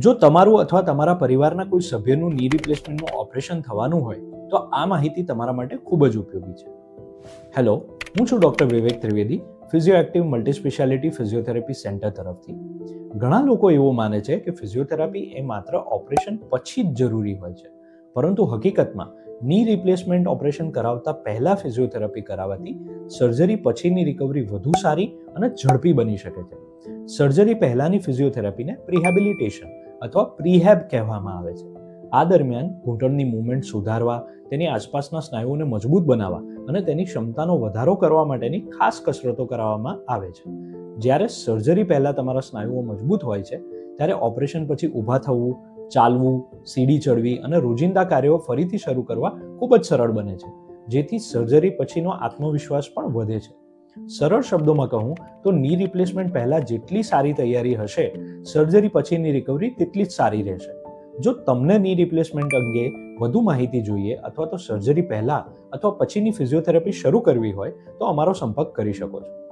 જો તમારું અથવા તમારા પરિવારના કોઈ સભ્યનું ની રિપ્લેસમેન્ટનું ઓપરેશન થવાનું હોય તો આ માહિતી તમારા માટે ખૂબ જ ઉપયોગી છે. હેલો, હું છું doctor Vivek Trivedi, Physioactive multi speciality physiotherapy centre તરફથી. ઘણા લોકો એવું માને છે કે ફિઝિયોથેરાપી એ માત્ર ઓપરેશન પછી જ જરૂરી હોય છે, પરંતુ હકીકતમાં ની રિપ્લેસમેન્ટ ઓપરેશન કરાવતા પહેલા ફિઝિયોથેરાપી કરાવવાથી સર્જરી પછીની રિકવરી વધુ સારી અને ઝડપી બની શકે છે. સર્જરી પહેલાની ફિઝિયોથેરાપીને પ્રિહેબિલિટેશન અથવા પ્રીહેબ કહેવામાં આવે છે. આ દરમિયાન ઘૂંટણની મૂવમેન્ટ સુધારવા, તેની આસપાસના સ્નાયુઓને મજબૂત બનાવવા અને તેની ક્ષમતાનો વધારો કરવા માટેની ખાસ કસરતો કરાવવામાં આવે છે. જ્યારે સર્જરી પહેલા તમારા સ્નાયુઓ મજબૂત હોય છે, ત્યારે ઓપરેશન પછી ઊભા થવું, ચાલવું, સીડી ચડવી અને રોજિંદા કાર્યો ફરીથી શરૂ કરવા ખૂબ જ સરળ બને છે, જેથી સર્જરી પછીનો આત્મવિશ્વાસ પણ વધે છે. સરળ શબ્દોમાં કહું તો ની રિપ્લેસમેન્ટ પહેલા જેટલી સારી તૈયારી હશે, સર્જરી પછીની રિકવરી તેટલી જ સારી રહેશે. જો તમને ની રિપ્લેસમેન્ટ અંગે વધુ માહિતી જોઈએ અથવા તો સર્જરી પહેલા અથવા પછીની ફિઝિયોથેરાપી શરૂ કરવી હોય તો અમારો સંપર્ક કરી શકો છો.